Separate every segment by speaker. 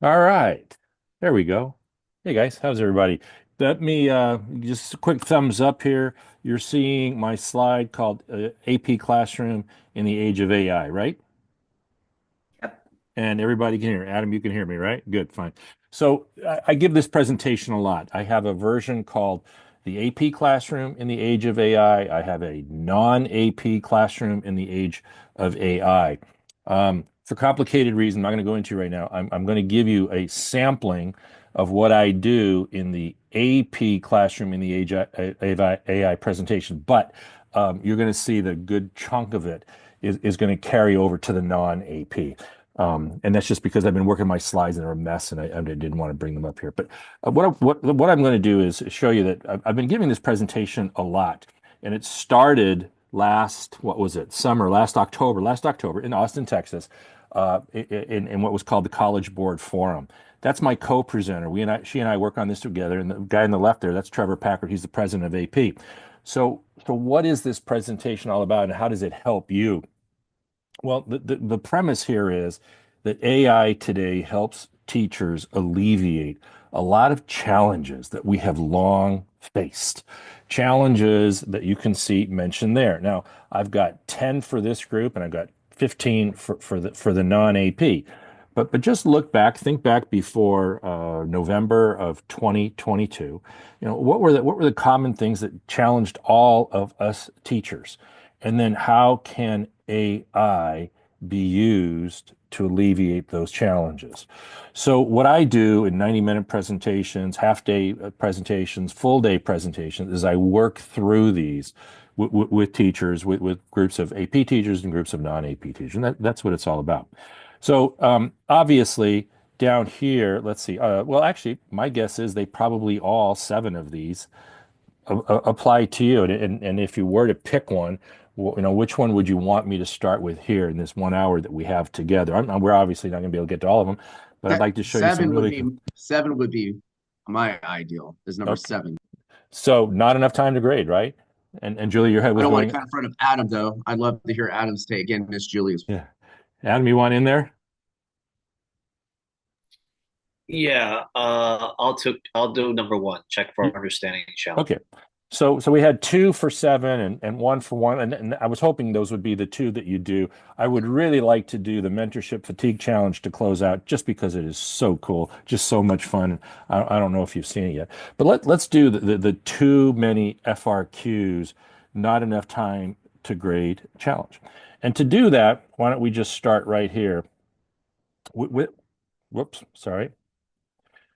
Speaker 1: All right. There we go. Hey guys, how's everybody? Let me just a quick thumbs up here. You're seeing my slide called AP Classroom in the Age of AI, right?
Speaker 2: Yep.
Speaker 1: And everybody can hear. Adam, you can hear me, right? Good, fine. So I give this presentation a lot. I have a version called the AP Classroom in the Age of AI. I have a non-AP Classroom in the Age of AI. For complicated reasons, I'm not going to go into right now. I'm going to give you a sampling of what I do in the AP Classroom in the Age of AI presentation, but you're going to see the good chunk of it is going to carry over to the non-AP. And that's just because I've been working my slides and they're a mess, and I didn't want to bring them up here. But what I'm going to do is show you that I've been giving this presentation a lot, and it started last, what was it, summer, last October in Austin, Texas, in what was called the College Board Forum. That's my co-presenter. She and I work on this together, and the guy on the left there, that's Trevor Packard. He's the president of AP. So what is this presentation all about, and how does it help you? Well, the premise here is that AI today helps teachers alleviate a lot of challenges that we have long faced. Challenges that you can see mentioned there. Now, I've got 10 for this group and I've got 15 for the non-AP. But just look back, think back before November of 2022. What were the common things that challenged all of us teachers? And then how can AI be used to alleviate those challenges? So what I do in 90-minute presentations, half-day presentations, full-day presentations is I work through these with teachers, with groups of AP teachers and groups of non-AP teachers. And that's what it's all about. So obviously down here, let's see. Well, actually, my guess is they probably all seven of these apply to you. And if you were to pick one, which one would you want me to start with here in this 1 hour that we have together? We're obviously not going to be able to get to all of them, but I'd like to show you some
Speaker 2: Seven would
Speaker 1: really
Speaker 2: be
Speaker 1: cool.
Speaker 2: seven would be my ideal is number
Speaker 1: Okay.
Speaker 2: seven.
Speaker 1: So not enough time to grade, right? And Julie, your head
Speaker 2: I
Speaker 1: was
Speaker 2: don't want to
Speaker 1: going,
Speaker 2: cut in front of Adam though. I'd love to hear Adam's take. Again, Miss Julie's.
Speaker 1: yeah. Adam, you want in there?
Speaker 3: Yeah, I'll do number one, check for understanding challenge.
Speaker 1: Okay. So we had two for seven and one for one, and I was hoping those would be the two that you do. I would really like to do the mentorship fatigue challenge to close out, just because it is so cool, just so much fun. I don't know if you've seen it yet, but let's do the too many FRQs, not enough time to grade challenge. And to do that, why don't we just start right here with whoops, sorry,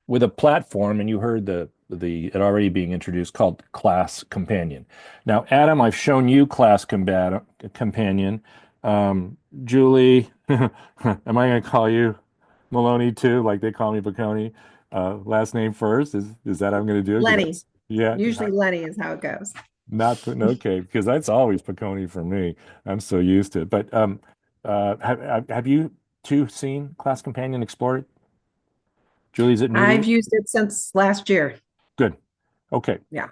Speaker 1: with a platform, and you heard the it already being introduced, called Class Companion. Now, Adam, I've shown you Companion. Julie, am I going to call you Maloney too, like they call me Bocconi? Last name first. Is that I'm going to do? Because
Speaker 4: Lenny.
Speaker 1: that's, yeah,
Speaker 4: Usually Lenny is how it goes.
Speaker 1: not okay, because that's always Bocconi for me. I'm so used to it. But have you two seen Class Companion? Explored it? Julie, is it new to
Speaker 4: I've
Speaker 1: you?
Speaker 4: used it since last year.
Speaker 1: Good. Okay.
Speaker 4: Yeah.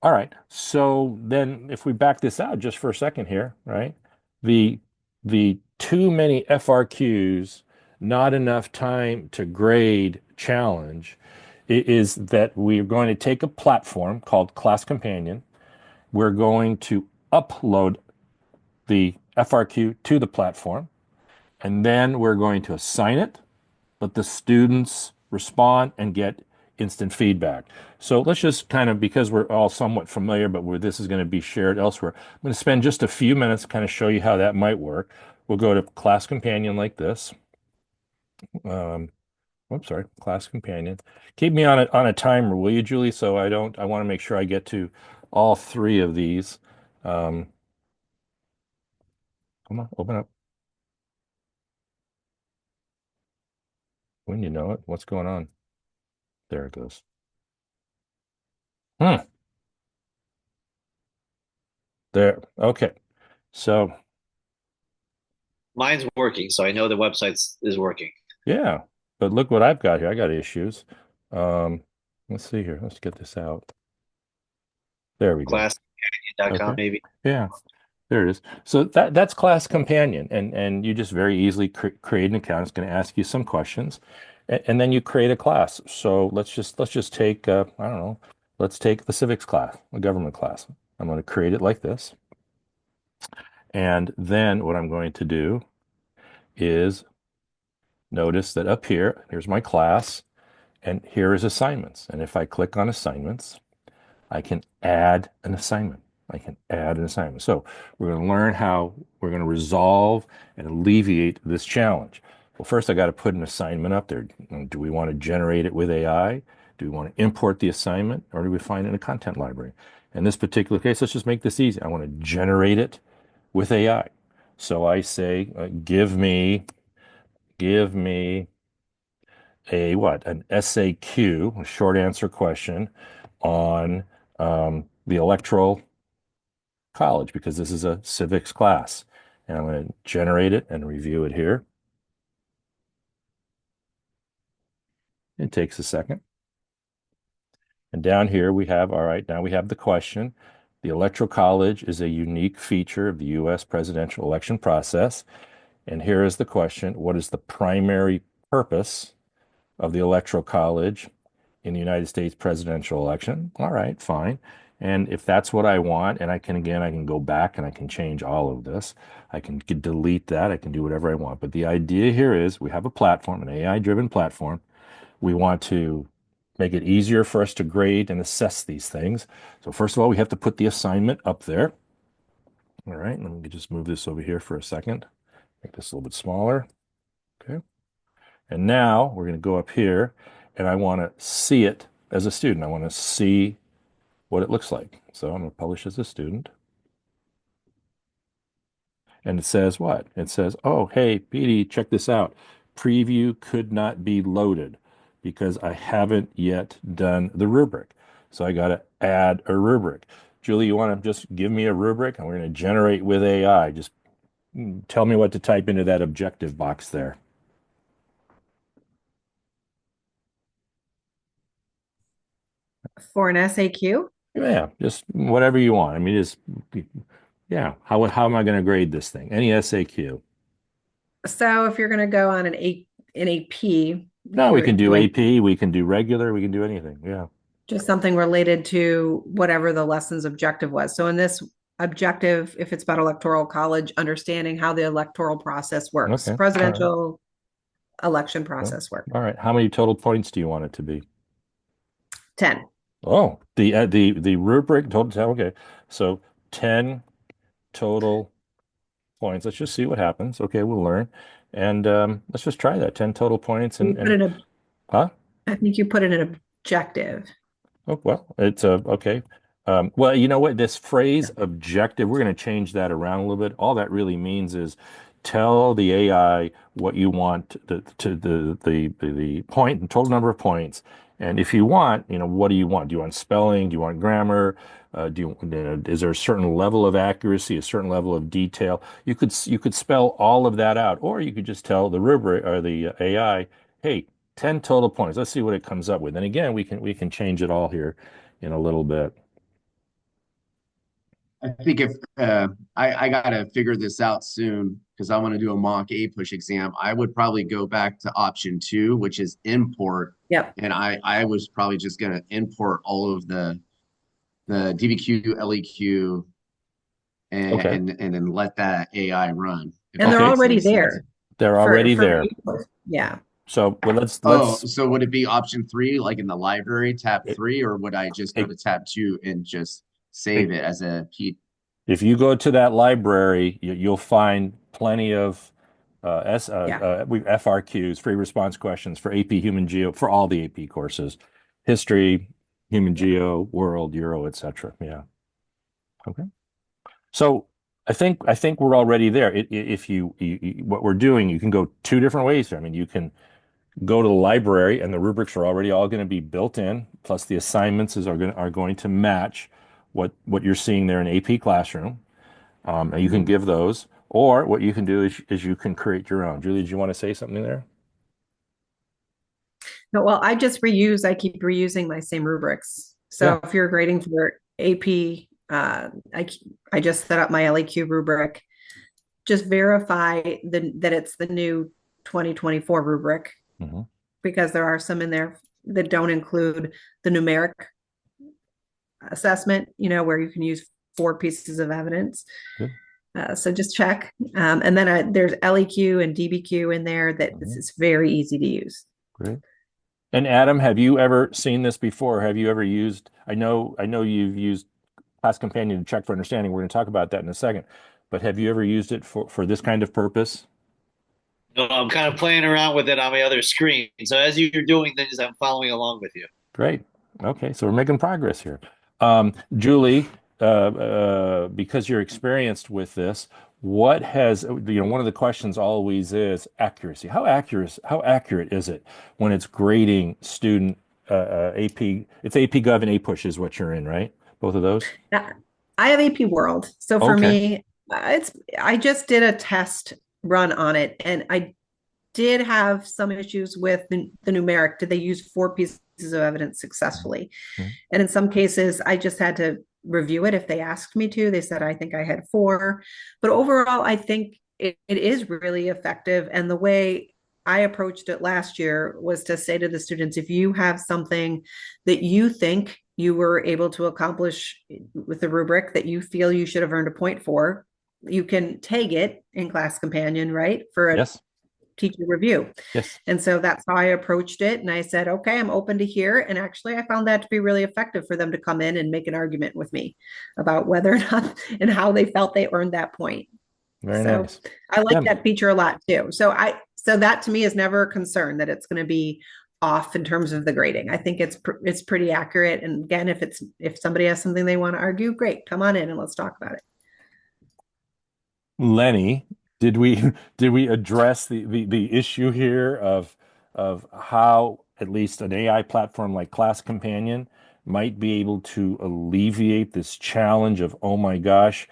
Speaker 1: All right. So then if we back this out just for a second here, right? The the too many FRQs, not enough time to grade challenge is that we're going to take a platform called Class Companion. We're going to upload the FRQ to the platform, and then we're going to assign it, let the students respond and get instant feedback. So let's just kind of, because we're all somewhat familiar, but where this is going to be shared elsewhere, I'm going to spend just a few minutes to kind of show you how that might work. We'll go to Class Companion like this. Um, Oops, sorry, Class Companion. Keep me on a timer, will you, Julie? So I want to make sure I get to all three of these. Um, Come on, open up. When you know it, what's going on? There it goes. Hmm. There. Okay. So
Speaker 3: Mine's working, so I know the website is working.
Speaker 1: yeah, but look what I've got here. I got issues. Um, let's see here. Let's get this out. There we go.
Speaker 3: Classcompanion.com,
Speaker 1: Okay.
Speaker 3: maybe.
Speaker 1: Yeah, there it is. So that's Class Companion, and you just very easily create an account. It's going to ask you some questions, And then you create a class. So let's just take I don't know, let's take the civics class, a government class. I'm going to create it like this. And then what I'm going to do is notice that up here, here's my class, and here is assignments. And if I click on assignments, I can add an assignment. I can add an assignment. So we're going to learn how we're going to resolve and alleviate this challenge. Well, first I got to put an assignment up there. Do we want to generate it with AI? Do we want to import the assignment, or do we find it in a content library? In this particular case, let's just make this easy. I want to generate it with AI. So I say, give me a what? An SAQ, a short answer question on the electoral college, because this is a civics class. And I'm going to generate it and review it here. It takes a second. And down here we have, all right, now we have the question. The electoral college is a unique feature of the U.S. presidential election process. And here is the question: what is the primary purpose of the electoral college in the United States presidential election? All right, fine. And if that's what I want, and I can go back and I can change all of this. I can delete that. I can do whatever I want. But the idea here is we have a platform, an AI-driven platform. We want to make it easier for us to grade and assess these things. So first of all, we have to put the assignment up there. All right, let me just move this over here for a second. Make this a little bit smaller. Okay. And now we're going to go up here, and I want to see it as a student. I want to see what it looks like. So I'm going to publish as a student. And it says what? It says, oh, hey, Petey, check this out. Preview could not be loaded because I haven't yet done the rubric. So I got to add a rubric. Julie, you want to just give me a rubric, and we're going to generate with AI. Just tell me what to type into that objective box there.
Speaker 4: For an SAQ?
Speaker 1: Yeah, just whatever you want. I mean, just yeah. How am I going to grade this thing? Any SAQ?
Speaker 4: So if you're going to go on an AP,
Speaker 1: No, we can do
Speaker 4: like
Speaker 1: AP. We can do regular. We can do anything. Yeah.
Speaker 4: just something related to whatever the lesson's objective was. So in this objective, if it's about electoral college, understanding how the electoral process works,
Speaker 1: Okay. All right.
Speaker 4: presidential election
Speaker 1: Well,
Speaker 4: process work.
Speaker 1: all right. How many total points do you want it to be?
Speaker 4: 10.
Speaker 1: Oh, the rubric total. Okay. So 10 total points. Let's just see what happens. Okay, we'll learn. And let's just try that. 10 total points
Speaker 4: You put in a,
Speaker 1: huh?
Speaker 4: I think you put in an objective.
Speaker 1: Oh, well, it's okay. Well, you know what? This phrase objective, we're going to change that around a little bit. All that really means is tell the AI what you want the point and total number of points. And if you want, what do you want? Do you want spelling? Do you want grammar? Is there a certain level of accuracy, a certain level of detail? You could spell all of that out, or you could just tell the rubric or the AI, hey, 10 total points. Let's see what it comes up with. And again, we can change it all here in a little bit.
Speaker 2: I think if I gotta figure this out soon because I want to do a mock A push exam, I would probably go back to option 2, which is import.
Speaker 4: Yep.
Speaker 2: And I was probably just gonna import all of the DBQ, LEQ,
Speaker 1: Okay.
Speaker 2: and then let that AI run.
Speaker 4: And they're
Speaker 1: Okay.
Speaker 4: already there.
Speaker 1: They're already there.
Speaker 4: Yeah.
Speaker 1: So well,
Speaker 2: Oh, so would it be option 3, like in the library, tab 3, or would I just go
Speaker 1: it-
Speaker 2: to tab 2 and just save it as a P?
Speaker 1: if you go to that library, you'll find plenty of FRQs, free response questions for AP Human Geo, for all the AP courses, history, Human Geo, World, Euro, etc. Yeah. Okay. So I think we're already there. If what we're doing, you can go two different ways here. I mean, you can go to the library, and the rubrics are already all going to be built in. Plus, the assignments are going to match what you're seeing there in AP Classroom. And you can give those, or what you can do is you can create your own. Julie, did you want to say something there?
Speaker 4: No, well, I keep reusing my same rubrics. So
Speaker 1: Yeah.
Speaker 4: if you're grading for AP, I just set up my LEQ rubric. Just verify that it's the new 2024 rubric.
Speaker 1: Mm-hmm.
Speaker 4: because there are some in there that don't include the numeric assessment, where you can use 4 pieces of evidence.
Speaker 1: Good.
Speaker 4: So just check. And then there's LEQ and DBQ in there that it's very easy to use.
Speaker 1: Great. And Adam, have you ever seen this before? Have you ever used, I know you've used Class Companion to check for understanding. We're going to talk about that in a second. But have you ever used it for this kind of purpose?
Speaker 3: No, I'm kind of playing around with it on my other screen. So as you're doing things, I'm following along with you.
Speaker 1: Great. Okay, so we're making progress here. Julie, because you're experienced with this, what has, one of the questions always is accuracy. How accurate is it when it's grading student AP? It's AP Gov and APUSH is what you're in, right? Both of those?
Speaker 4: I have AP World. So for
Speaker 1: Okay.
Speaker 4: me, I just did a test run on it, and I did have some issues with the numeric. Did they use 4 pieces of evidence successfully?
Speaker 1: Mhm.
Speaker 4: And in some cases, I just had to review it if they asked me to. They said, I think I had 4. But overall, I think it is really effective. And the way I approached it last year was to say to the students, if you have something that you think you were able to accomplish with the rubric that you feel you should have earned a point for, you can tag it in Class Companion, right? For a
Speaker 1: Yes.
Speaker 4: teacher review.
Speaker 1: Yes.
Speaker 4: And so that's how I approached it. And I said, okay, I'm open to hear. And actually, I found that to be really effective for them to come in and make an argument with me about whether or not and how they felt they earned that point.
Speaker 1: Very
Speaker 4: So
Speaker 1: nice.
Speaker 4: I like
Speaker 1: Yeah.
Speaker 4: that feature a lot too. So that to me is never a concern that it's going to be off in terms of the grading. I think it's pretty accurate. And again, if somebody has something they want to argue, great, come on in and let's talk about it.
Speaker 1: Lenny, did we did we address the issue here of how at least an AI platform like Class Companion might be able to alleviate this challenge of, oh my gosh,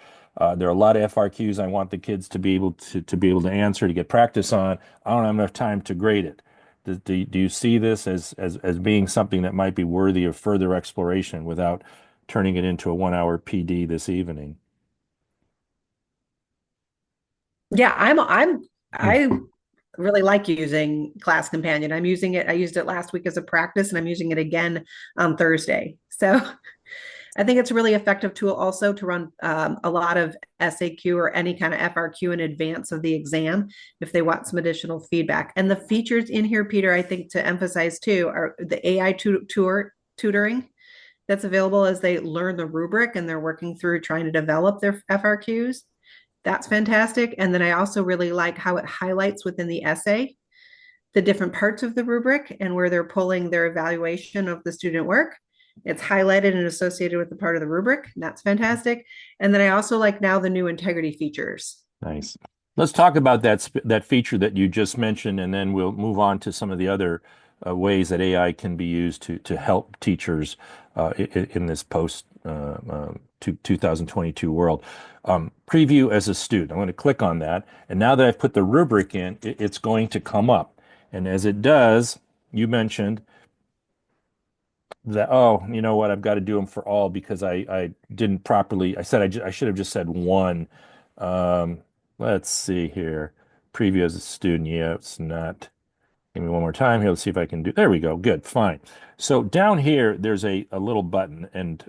Speaker 1: there are a lot of FRQs I want the kids to be able to answer, to get practice on. I don't have enough time to grade it. Do you see this as being something that might be worthy of further exploration without turning it into a 1 hour PD this evening?
Speaker 4: Yeah, I really like using Class Companion. I'm using it. I used it last week as a practice, and I'm using it again on Thursday. So I think it's a really effective tool also to run a lot of SAQ or any kind of FRQ in advance of the exam if they want some additional feedback. And the features in here, Peter, I think to emphasize too, are the AI tutoring that's available as they learn the rubric and they're working through trying to develop their FRQs. That's fantastic. And then I also really like how it highlights within the essay the different parts of the rubric and where they're pulling their evaluation of the student work. It's highlighted and associated with the part of the rubric. That's fantastic. And then I also like now the new integrity features.
Speaker 1: Nice. Let's talk about that feature that you just mentioned, and then we'll move on to some of the other ways that AI can be used to help teachers in this post 2022 world. Preview as a student. I'm going to click on that, and now that I've put the rubric in, it's going to come up. And as it does, you mentioned that, oh, you know what, I've got to do them for all because I didn't properly, I said I should have just said one. Let's see here. Preview as a student. Yeah, it's not. Give me one more time here. Let's see if I can do. There we go. Good. Fine. So down here, there's a little button, and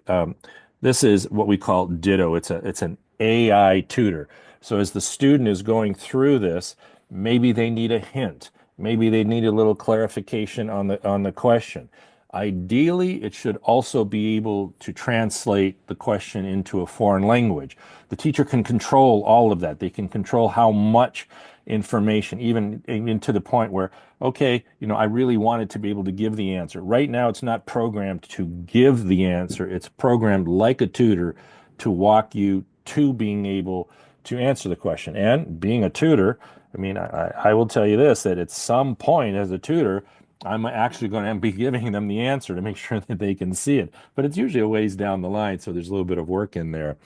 Speaker 1: this is what we call Ditto. It's an AI tutor. So as the student is going through this, maybe they need a hint. Maybe they need a little clarification on the question. Ideally, it should also be able to translate the question into a foreign language. The teacher can control all of that. They can control how much information, even to the point where, okay, I really wanted to be able to give the answer. Right now, it's not programmed to give the answer. It's programmed like a tutor to walk you to being able to answer the question. And being a tutor, I mean, I will tell you this, that at some point as a tutor, I'm actually going to be giving them the answer to make sure that they can see it. But it's usually a ways down the line, so there's a little bit of work in there.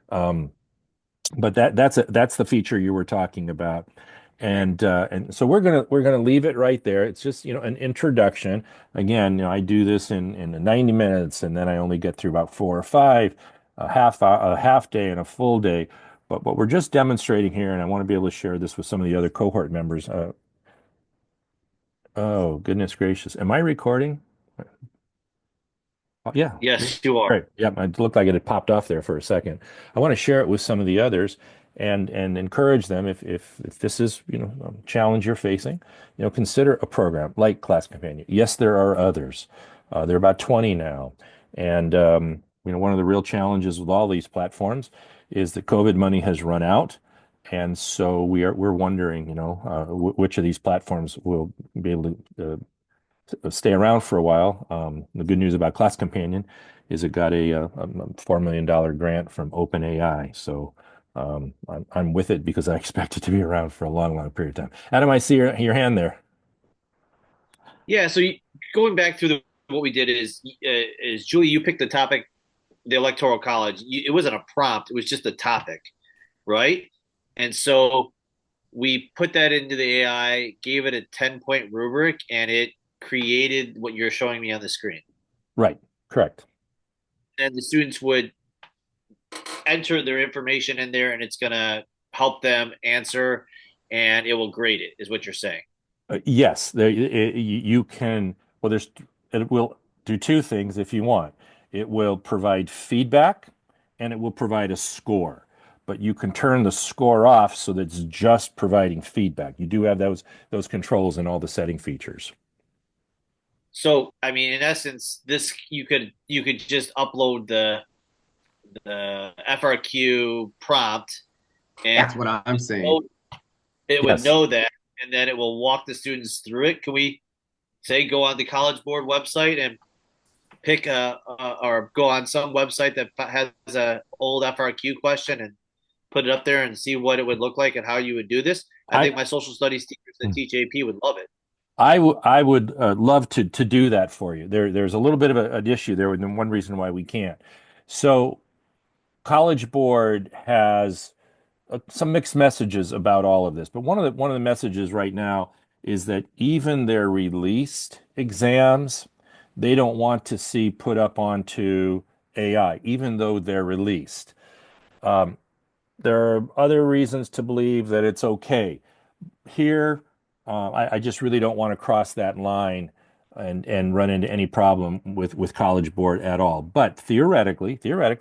Speaker 1: But that's the feature you were talking about. And so we're gonna leave it right there. It's just an introduction. Again, I do this in 90 minutes, and then I only get through about 4 or 5, a half day and a full day. But what we're just demonstrating here, and I want to be able to share this with some of the other cohort members. Oh, goodness gracious. Am I recording? Oh, yeah.
Speaker 3: Yes, you are.
Speaker 1: Great. Yeah, it looked like it had popped off there for a second. I want to share it with some of the others and encourage them if this is, a challenge you're facing, consider a program like Class Companion. Yes, there are others. There are about 20 now. And one of the real challenges with all these platforms is that COVID money has run out. And so we're wondering, which of these platforms will be able to stay around for a while. The good news about Class Companion is it got a $4 million grant from OpenAI. So I'm with it because I expect it to be around for a long, long period of time. Adam, I see your hand there.
Speaker 3: Yeah. So going back through what we did is Julie, you picked the topic, the Electoral College. It wasn't a prompt; it was just a topic, right? And so we put that into the AI, gave it a 10-point rubric, and it created what you're showing me on the screen.
Speaker 1: Right. Correct.
Speaker 3: And the students would enter their information in there, and it's going to help them answer, and it will grade it, is what you're saying.
Speaker 1: Yes, you can. Well, it will do two things if you want. It will provide feedback and it will provide a score. But you can turn the score off so that it's just providing feedback. You do have those controls in all the setting features.
Speaker 3: So, I mean, in essence, this you could just upload the FRQ prompt, and
Speaker 2: That's what I'm saying.
Speaker 3: it would
Speaker 1: Yes.
Speaker 3: know that, and then it will walk the students through it. Can we say go on the College Board website and pick or go on some website that has a old FRQ question and put it up there and see what it would look like and how you would do this? I think my social studies teachers that teach AP would love it.
Speaker 1: I would love to do that for you. There's a little bit of an issue there, and one reason why we can't. So, College Board has some mixed messages about all of this, but one of the messages right now is that even their released exams, they don't want to see put up onto AI, even though they're released. Um, there are other reasons to believe that it's okay. Here, I just really don't want to cross that line and run into any problem with College Board at all. But theoretically,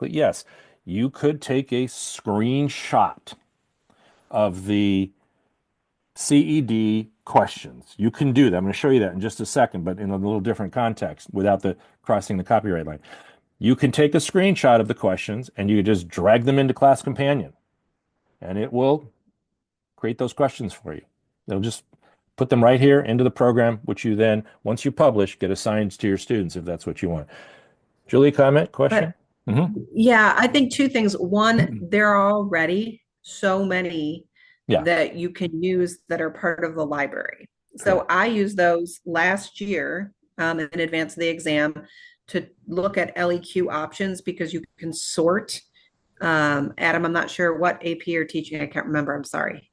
Speaker 1: yes, you could take a screenshot of the CED questions. You can do that. I'm going to show you that in just a second, but in a little different context without the crossing the copyright line. You can take a screenshot of the questions and you just drag them into Class Companion, and it will create those questions for you. It'll just put them right here into the program, which you then, once you publish, get assigned to your students if that's what you want. Julie, comment, question?
Speaker 4: Yeah, I think two things. One, there are already so many that you can use that are part of the library. So I used those last year in advance of the exam to look at LEQ options because you can sort. Adam, I'm not sure what AP you're teaching. I can't remember. I'm sorry.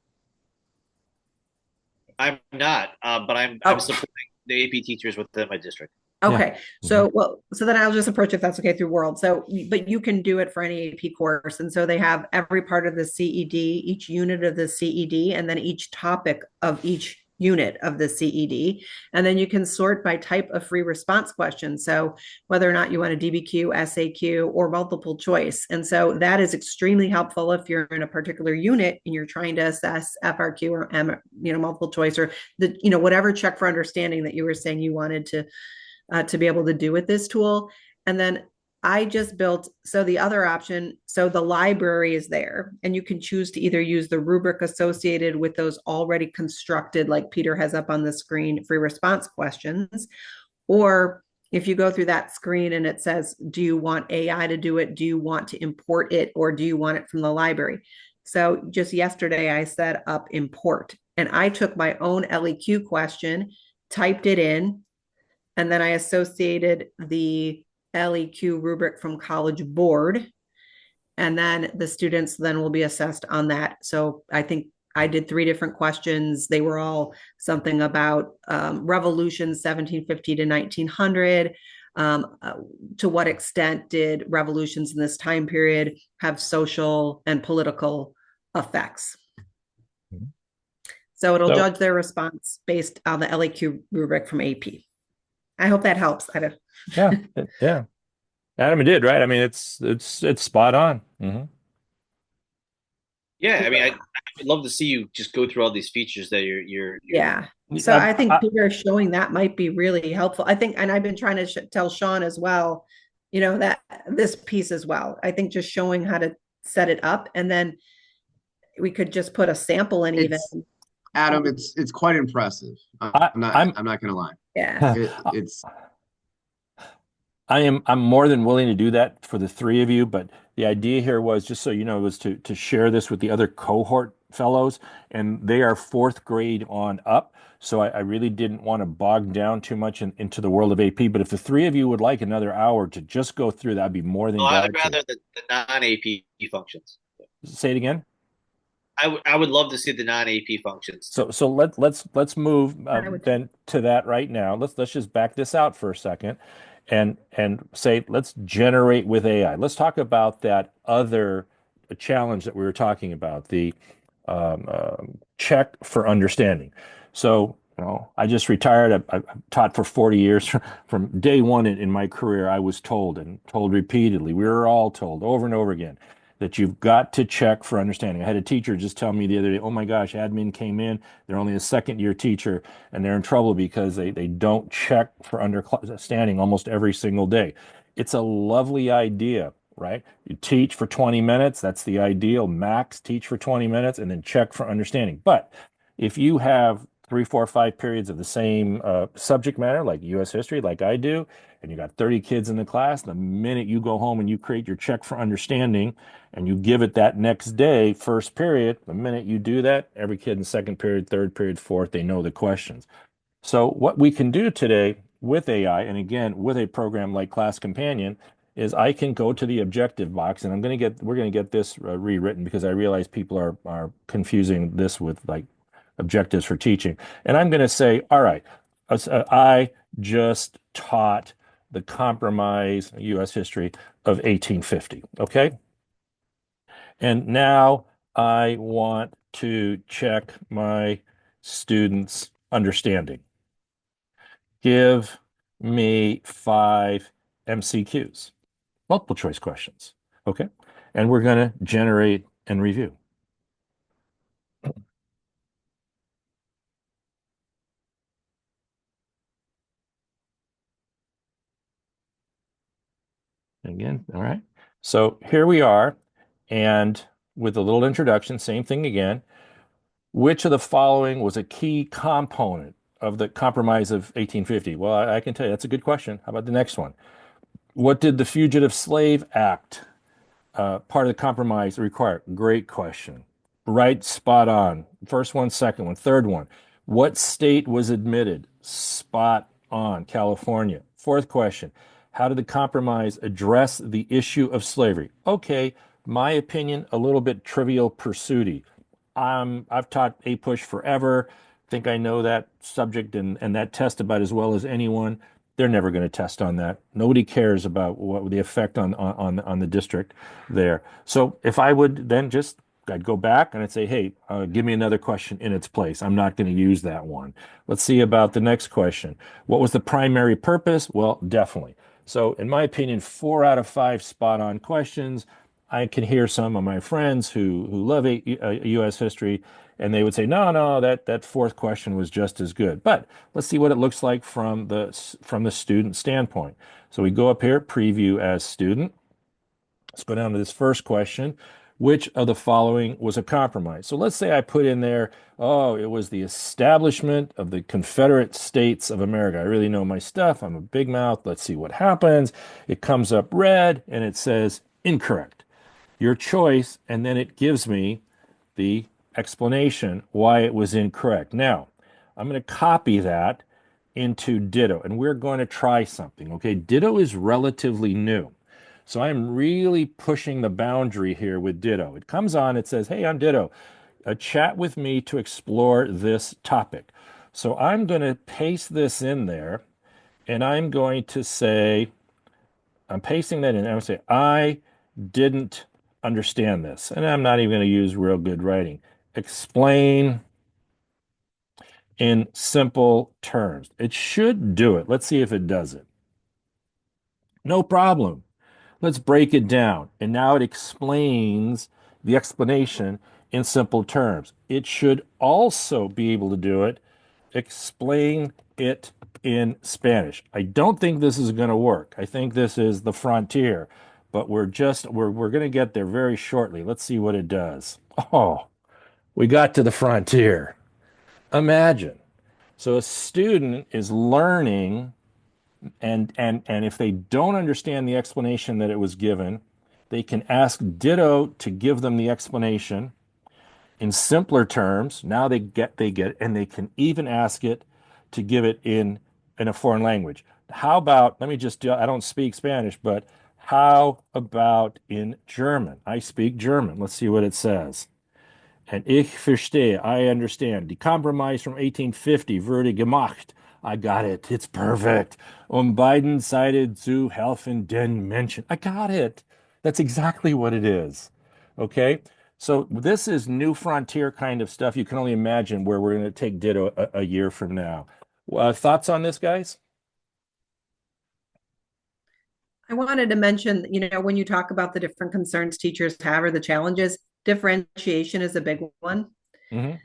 Speaker 3: I'm not, but I'm supporting the AP teachers within my district.
Speaker 4: Okay. So, so then I'll just approach if that's okay through World. So, but you can do it for any AP course. And so they have every part of the CED, each unit of the CED, and then each topic of each unit of the CED. And then you can sort by type of free response question. So whether or not you want a DBQ, SAQ, or multiple choice. And so that is extremely helpful if you're in a particular unit and you're trying to assess FRQ or multiple choice or the, whatever check for understanding that you were saying you wanted to be able to do with this tool. And then I just built, so the other option, so the library is there and you can choose to either use the rubric associated with those already constructed, like Peter has up on the screen, free response questions. Or if you go through that screen and it says, do you want AI to do it? Do you want to import it? Or do you want it from the library? So just yesterday I set up import and I took my own LEQ question, typed it in, and then I associated the LEQ rubric from College Board. And then the students then will be assessed on that. So I think I did 3 different questions. They were all something about revolution 1750 to 1900. To what extent did revolutions in this time period have social and political effects? So it'll
Speaker 1: So
Speaker 4: judge their response based on the LAQ rubric from AP. I hope that helps. I don't.
Speaker 1: yeah, yeah. Adam, it did, right? I mean, it's spot on.
Speaker 3: Yeah, I mean, I would love to see you just go through all these features that you're
Speaker 4: Yeah. So
Speaker 1: I,
Speaker 4: I think
Speaker 1: I,
Speaker 4: Peter showing that might be really helpful. I think, and I've been trying to tell Sean as well, that this piece as well. I think just showing how to set it up, and then we could just put a sample in even.
Speaker 2: It's Adam, it's quite impressive. I'm
Speaker 1: I,
Speaker 2: not
Speaker 1: I'm
Speaker 2: I'm not gonna lie.
Speaker 4: Yeah.
Speaker 2: It's
Speaker 1: I'm more than willing to do that for the three of you, but the idea here was, just so you know, was to share this with the other cohort fellows, and they are fourth grade on up. So I really didn't want to bog down too much into the world of AP. But if the three of you would like another hour to just go through that, I'd be more than
Speaker 3: I'd
Speaker 1: glad to.
Speaker 3: rather the non-AP functions.
Speaker 1: Say it again.
Speaker 3: I would love to see the non-AP functions.
Speaker 1: So let's move
Speaker 4: I would.
Speaker 1: then to that right now. Let's just back this out for a second, and say let's generate with AI. Let's talk about that other challenge that we were talking about, the check for understanding. So I just retired. I taught for 40 years. From day one in my career, I was told and told repeatedly. We were all told over and over again that you've got to check for understanding. I had a teacher just tell me the other day, oh my gosh, admin came in, they're only a second year teacher, and they're in trouble because they don't check for understanding almost every single day. It's a lovely idea, right? You teach for 20 minutes, that's the ideal max, teach for 20 minutes, and then check for understanding. But if you have 3, 4, 5 periods of the same subject matter, like US history, like I do, and you got 30 kids in the class, the minute you go home and you create your check for understanding, and you give it that next day, first period, the minute you do that, every kid in second period, third period, fourth, they know the questions. So what we can do today with AI, and again, with a program like Class Companion, is I can go to the objective box, and we're going to get this rewritten because I realize people are confusing this with like objectives for teaching. And I'm going to say, all right, I just taught the compromise U.S. history of 1850. Okay. And now I want to check my students' understanding. Give me 5 MCQs, multiple choice questions. Okay. And we're going to generate and review. Again, all right. So here we are, and with a little introduction, same thing again. Which of the following was a key component of the Compromise of 1850? Well, I can tell you that's a good question. How about the next one? What did the Fugitive Slave Act, part of the compromise, require? Great question. Right, spot on. First one, second one, third one. What state was admitted? Spot on. California. Fourth question. How did the compromise address the issue of slavery? Okay, my opinion, a little bit trivial pursuity. I've taught APUSH forever. Think I know that subject and that test about as well as anyone. They're never going to test on that. Nobody cares about what the effect on the district there. So if I would then just I'd go back and I'd say, hey, give me another question in its place. I'm not going to use that one. Let's see about the next question. What was the primary purpose? Well, definitely. So in my opinion, 4 out of 5 spot on questions. I can hear some of my friends who love U.S. history, and they would say, no, that fourth question was just as good. But let's see what it looks like from the student standpoint. So we go up here, preview as student. Let's go down to this first question. Which of the following was a compromise? So let's say I put in there, oh, it was the establishment of the Confederate States of America. I really know my stuff. I'm a big mouth. Let's see what happens. It comes up red and it says incorrect. Your choice, and then it gives me the explanation why it was incorrect. Now, I'm going to copy that into Ditto, and we're going to try something. Okay, Ditto is relatively new. So I'm really pushing the boundary here with Ditto. It comes on, it says, hey, I'm Ditto. Chat with me to explore this topic. So I'm going to paste this in there, and I'm going to say, I'm pasting that in, and I'm going to say, I didn't understand this. And I'm not even going to use real good writing. Explain in simple terms. It should do it. Let's see if it does it. No problem. Let's break it down. And now it explains the explanation in simple terms. It should also be able to do it, explain it in Spanish. I don't think this is going to work. I think this is the frontier, but we're going to get there very shortly. Let's see what it does. Oh, we got to the frontier. Imagine. So a student is learning and if they don't understand the explanation that it was given, they can ask Ditto to give them the explanation in simpler terms. Now they get, and they can even ask it to give it in a foreign language. How about, let me just do, I don't speak Spanish, but how about in German? I speak German. Let's see what it says. And ich verstehe, I understand. Die Compromise from 1850 wurde gemacht. I got it. It's perfect. Beiden Seiten zu helfen den Menschen. I got it. That's exactly what it is. Okay. So this is new frontier kind of stuff. You can only imagine where we're going to take Ditto a year from now. Thoughts on this, guys?
Speaker 4: I wanted to mention, when you talk about the different concerns teachers have or the challenges, differentiation is a big one.
Speaker 1: Mm-hmm.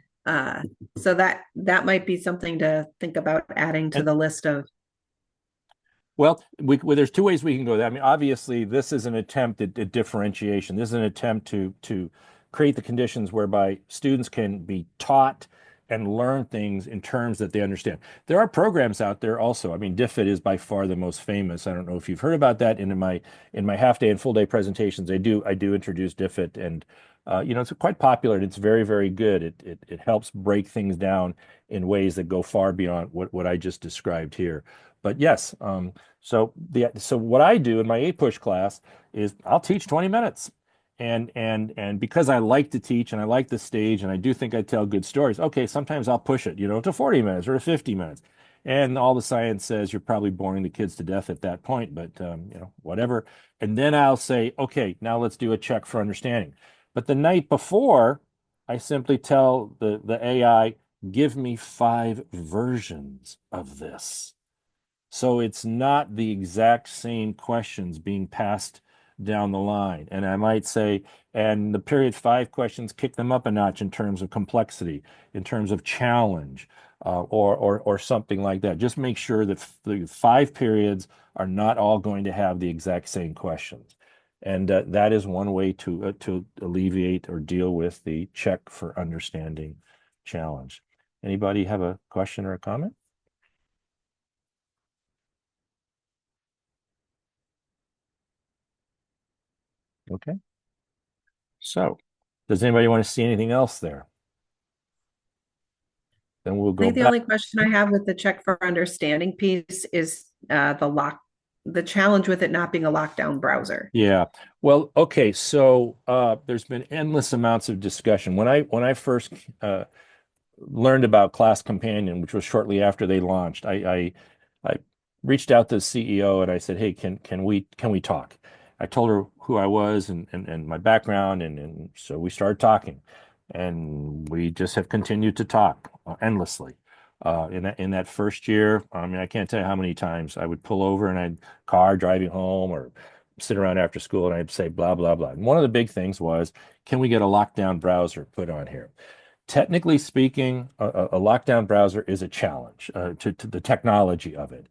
Speaker 4: So that might be something to think about adding to the list of.
Speaker 1: Well, there's two ways we can go there. I mean, obviously, this is an attempt at differentiation. This is an attempt to create the conditions whereby students can be taught and learn things in terms that they understand. There are programs out there also. I mean, DFID is by far the most famous. I don't know if you've heard about that. In my half day and full day presentations, I do introduce DFID, and it's quite popular and it's very, very good. It helps break things down in ways that go far beyond what I just described here. But yes, so what I do in my A-Push class is I'll teach 20 minutes. And because I like to teach and I like the stage and I do think I tell good stories, okay, sometimes I'll push it, to 40 minutes or to 50 minutes. And all the science says you're probably boring the kids to death at that point, but whatever. And then I'll say, okay, now let's do a check for understanding. But the night before, I simply tell the AI, give me 5 versions of this. So it's not the exact same questions being passed down the line. And I might say, and the period 5 questions, kick them up a notch in terms of complexity, in terms of challenge, or something like that. Just make sure that the 5 periods are not all going to have the exact same questions. And that is one way to alleviate or deal with the check for understanding challenge. Anybody have a question or a comment? Okay. So, does anybody want to see anything else there? Then we'll
Speaker 4: I
Speaker 1: go
Speaker 4: think the
Speaker 1: back.
Speaker 4: only question I have with the check for understanding piece is the challenge with it not being a lockdown browser.
Speaker 1: Yeah. Well, okay. So there's been endless amounts of discussion. When I first learned about Class Companion, which was shortly after they launched, I reached out to the CEO and I said, "Hey, can we talk?" I told her who I was and my background, and so we started talking, and we just have continued to talk endlessly. In that first year, I mean, I can't tell you how many times I would pull over and I'd car driving home or sit around after school and I'd say blah blah blah. And one of the big things was, can we get a lockdown browser put on here? Technically speaking, a lockdown browser is a challenge to the technology of it.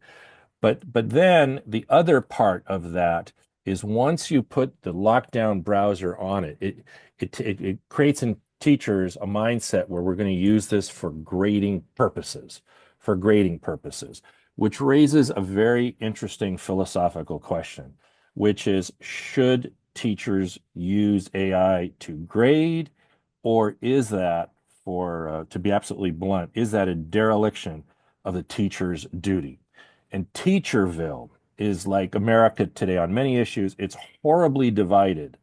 Speaker 1: But then the other part of that is once you put the lockdown browser on it creates in teachers a mindset where we're going to use this for grading purposes, which raises a very interesting philosophical question, which is, should teachers use AI to grade, or is that, to be absolutely blunt, is that a dereliction of the teacher's duty? And Teacherville is like America today on many issues. It's horribly divided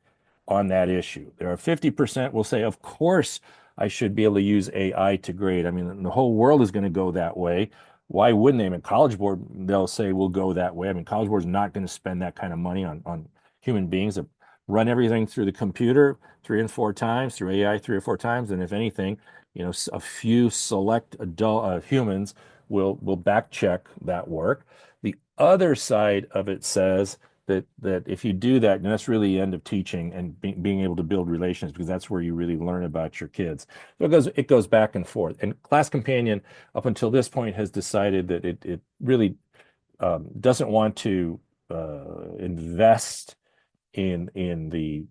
Speaker 1: on that issue. There are 50% will say, of course, I should be able to use AI to grade. I mean, the whole world is going to go that way. Why wouldn't they? I mean, College Board, they'll say, we'll go that way. I mean, College Board is not going to spend that kind of money on human beings that run everything through the computer 3 and 4 times, through AI 3 or 4 times. And if anything, a few select adult humans will back check that work. The other side of it says that if you do that, and that's really the end of teaching and being able to build relations, because that's where you really learn about your kids. So it goes back and forth. And Class Companion, up until this point, has decided that it really doesn't want to invest in the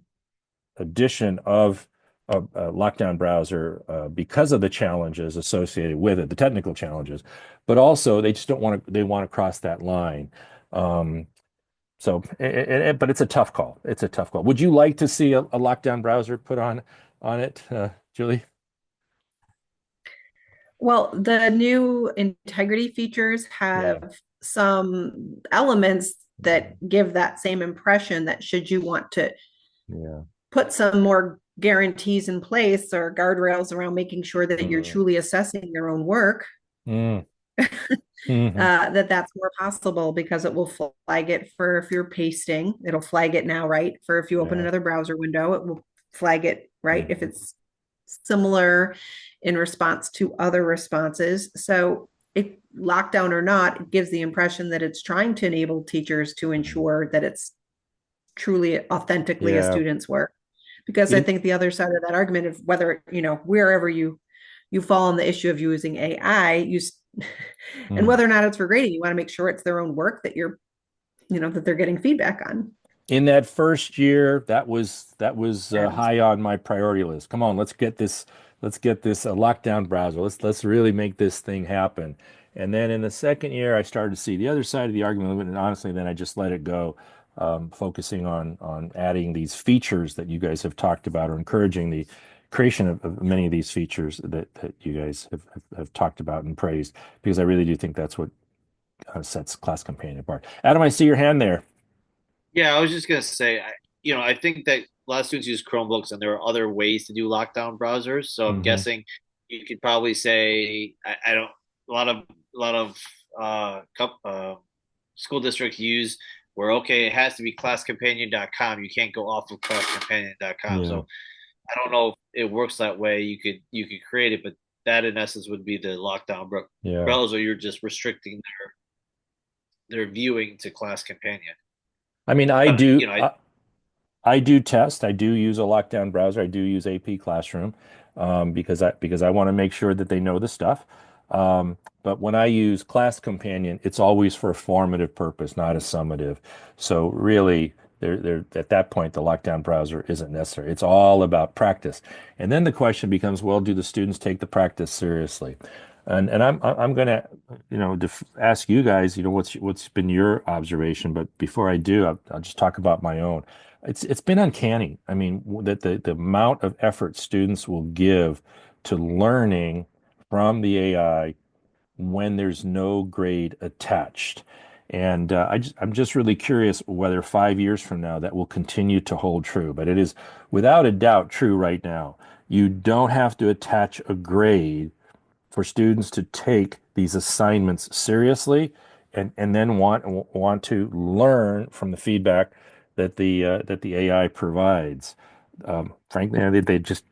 Speaker 1: addition of a lockdown browser because of the challenges associated with it, the technical challenges, but also they just don't want to, they want to cross that line. Um, but it's a tough call. It's a tough call. Would you like to see a lockdown browser put on it, Julie?
Speaker 4: Well, the new integrity features
Speaker 1: Yeah.
Speaker 4: have some elements that give that same impression that should you want to
Speaker 1: Yeah.
Speaker 4: put some more guarantees in place or guardrails around making sure that you're
Speaker 1: Mm.
Speaker 4: truly assessing your own work,
Speaker 1: Mm. Hmm.
Speaker 4: that's more possible because it will flag it for if you're pasting, it'll flag it now, right? For if you open
Speaker 1: Yeah.
Speaker 4: another browser window, it will flag it, right? If
Speaker 1: Mhm.
Speaker 4: it's similar in response to other responses. So if lockdown or not, it gives the impression that it's trying to enable teachers to ensure that it's truly authentically a
Speaker 1: Yeah.
Speaker 4: student's work. Because I
Speaker 1: In,
Speaker 4: think the other side of that argument of whether, wherever you fall on the issue of using AI, and
Speaker 1: mm.
Speaker 4: whether or not it's for grading, you want to make sure it's their own work that that they're getting feedback on.
Speaker 1: In that first year, that was
Speaker 4: Yeah.
Speaker 1: high on my priority list. Come on, let's get this lockdown browser. Let's really make this thing happen. And then in the second year, I started to see the other side of the argument, and honestly, then I just let it go, focusing on adding these features that you guys have talked about, or encouraging the creation of many of these features that you guys have talked about and praised, because I really do think that's what sets Class Companion apart. Adam, I see your hand there.
Speaker 3: Yeah, I was just gonna say, I think that a lot of students use Chromebooks, and there are other ways to do lockdown browsers. So I'm
Speaker 1: Hmm.
Speaker 3: guessing you could probably say, I don't. A lot of school districts use where okay, it has to be classcompanion.com. You can't go off of classcompanion.com.
Speaker 1: Yeah.
Speaker 3: So I don't know if it works that way. You could create it, but that in essence would be the lockdown
Speaker 1: Yeah.
Speaker 3: browser. You're just restricting their viewing to Class Companion.
Speaker 1: I mean, I
Speaker 3: But
Speaker 1: do. I do test. I do use a lockdown browser. I do use AP Classroom, because I want to make sure that they know the stuff. But when I use Class Companion, it's always for a formative purpose, not a summative. So really, there at that point, the lockdown browser isn't necessary. It's all about practice. And then the question becomes, well, do the students take the practice seriously? And I'm going to ask you guys, what's been your observation. But before I do, I'll just talk about my own. It's been uncanny. I mean, that the amount of effort students will give to learning from the AI when there's no grade attached. And I'm just really curious whether 5 years from now that will continue to hold true. But it is without a doubt true right now. You don't have to attach a grade for students to take these assignments seriously, and then want to learn from the feedback that the AI provides. Frankly,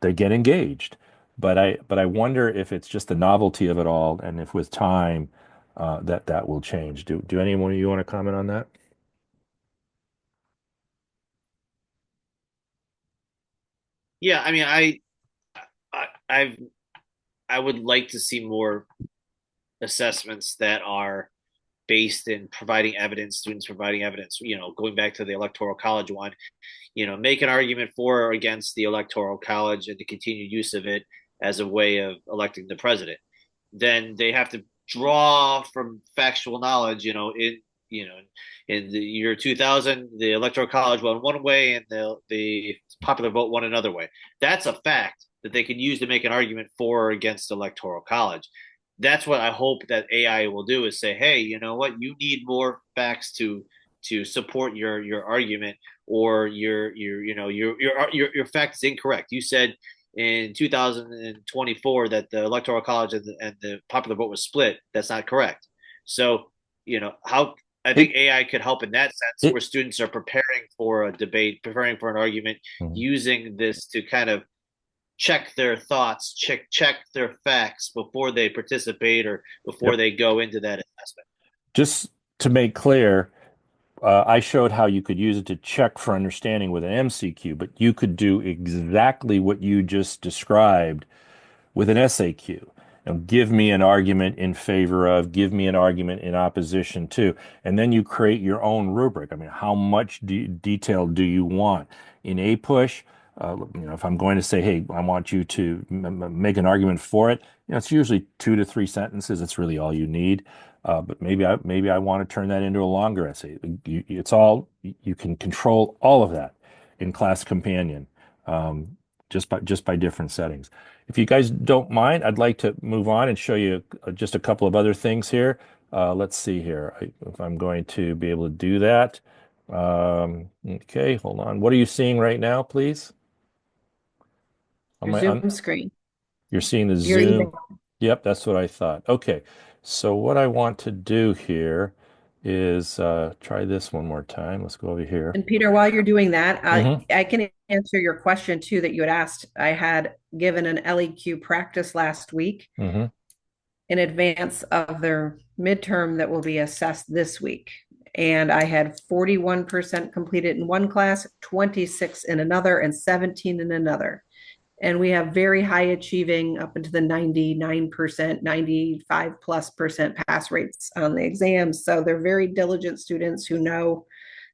Speaker 1: they get engaged, but I wonder if it's just the novelty of it all, and if with time that will change. Do anyone of you want to comment on that?
Speaker 3: yeah, I mean, I I've I would like to see more assessments that are based in providing evidence, students providing evidence. Going back to the Electoral College one, make an argument for or against the Electoral College and the continued use of it as a way of electing the president. Then they have to draw from factual knowledge. You know in the year 2000, the Electoral College went one way and the popular vote went another way. That's a fact that they can use to make an argument for or against the Electoral College. That's what I hope that AI will do, is say, hey, you know what, you need more facts to support your argument, or your fact is incorrect. You said in 2024 that the Electoral College and the popular vote was split. That's not correct. So, how I think
Speaker 1: It
Speaker 3: AI could help in that sense,
Speaker 1: it
Speaker 3: where students are preparing for a debate, preparing for an argument,
Speaker 1: Mhm.
Speaker 3: using this to kind of check their thoughts, check their facts before they participate or before
Speaker 1: Yep.
Speaker 3: they go into that assessment.
Speaker 1: Just to make clear, I showed how you could use it to check for understanding with an MCQ, but you could do exactly what you just described with an SAQ. Give me an argument in favor of, give me an argument in opposition to, and then you create your own rubric. I mean, how much detail do you want? In a push, if I'm going to say, hey, I want you to make an argument for it, it's usually 2 to 3 sentences. It's really all you need. But maybe I want to turn that into a longer essay. You can control all of that in Class Companion, just by different settings. If you guys don't mind, I'd like to move on and show you just a couple of other things here. Let's see here if I'm going to be able to do that. Okay, hold on. What are you seeing right now, please?
Speaker 4: Your Zoom screen.
Speaker 1: You're seeing the
Speaker 4: Your
Speaker 1: Zoom.
Speaker 4: email.
Speaker 1: Yep, that's what I thought. Okay, so what I want to do here is try this one more time. Let's go over here.
Speaker 4: And Peter, while you're doing that,
Speaker 1: Mm-hmm.
Speaker 4: I can answer your question too that you had asked. I had given an LEQ practice last week
Speaker 1: Mm-hmm.
Speaker 4: in advance of their midterm that will be assessed this week. And I had 41% completed in one class, 26 in another, and 17 in another. And we have very high achieving up into the 99%, 95+% pass rates on the exams. So they're very diligent students who know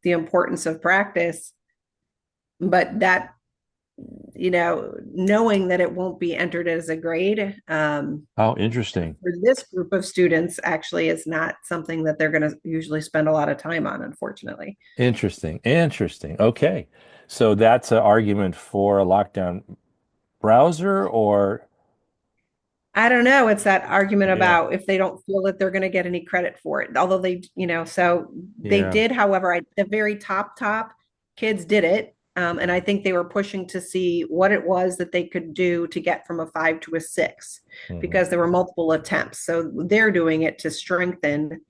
Speaker 4: the importance of practice. But that, knowing that it won't be entered as a grade,
Speaker 1: How interesting.
Speaker 4: for this group of students actually is not something that they're going to usually spend a lot of time on, unfortunately.
Speaker 1: Interesting. Interesting. Okay. So that's an argument for a lockdown browser or
Speaker 4: I don't know. It's that argument
Speaker 1: yeah,
Speaker 4: about if they don't feel that they're going to get any credit for it. Although so they
Speaker 1: yeah.
Speaker 4: did, however, the very top kids did it. And I think they were pushing to see what it was that they could do to get from a 5 to a 6
Speaker 1: Mhm.
Speaker 4: because there were multiple attempts. So they're doing it to strengthen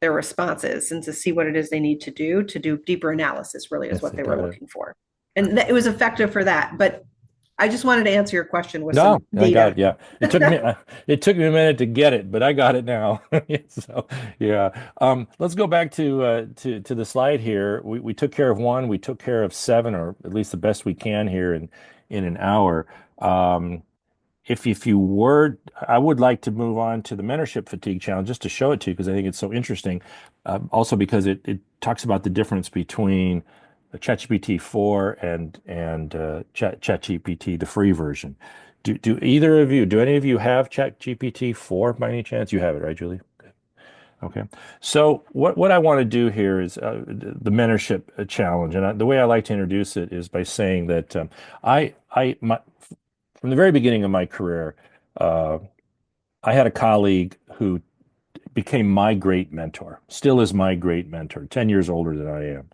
Speaker 4: their responses and to see what it is they need to do deeper analysis, really, is
Speaker 1: Yes,
Speaker 4: what
Speaker 1: I
Speaker 4: they were
Speaker 1: got it.
Speaker 4: looking for. And it was effective for that. But I just wanted to answer your question with
Speaker 1: No,
Speaker 4: some
Speaker 1: I got
Speaker 4: data.
Speaker 1: it. Yeah. It took me a minute to get it, but I got it now. So, yeah. Let's go back to the slide here. We took care of one, we took care of seven, or at least the best we can here in an hour. Um, if you were, I would like to move on to the mentorship fatigue challenge just to show it to you because I think it's so interesting. Also because it talks about the difference between ChatGPT 4 and ChatGPT, the free version. Do any of you have ChatGPT 4 by any chance? You have it, right, Julie? Okay. So what I want to do here is the mentorship challenge, and the way I like to introduce it is by saying that from the very beginning of my career, uh, I had a colleague who became my great mentor, still is my great mentor, 10 years older than I am.